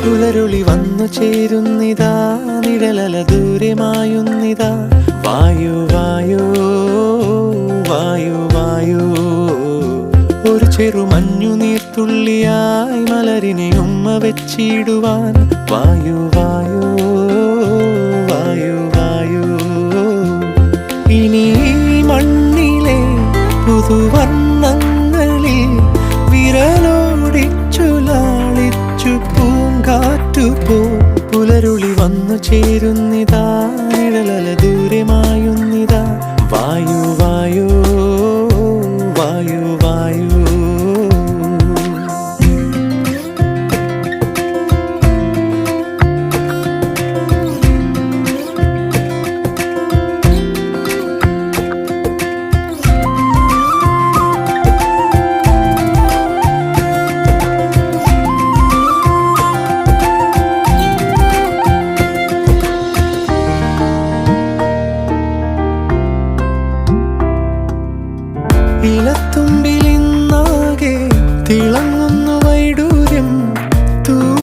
പുലരുളി വന്നു ചേരുന്നിതാ, നിഴലല ദൂരെ മായുന്നിതാ. വായു വായു വായു വായു, ഒരു ചെറു മഞ്ഞു നീർത്തുള്ളിയായി മലരിനെ ഉമ്മ വെച്ചിടുവാൻ. വായു വായു വായു വായു, ഇനി മണ്ണിലെ പുതുവർണ്ണങ്ങളിൽ വിരലോടിച്ചു ലാളിച്ചു പൂങ്കാറ്റുപോ. പുലരുളി വന്നു ചേരുന്നിതാ,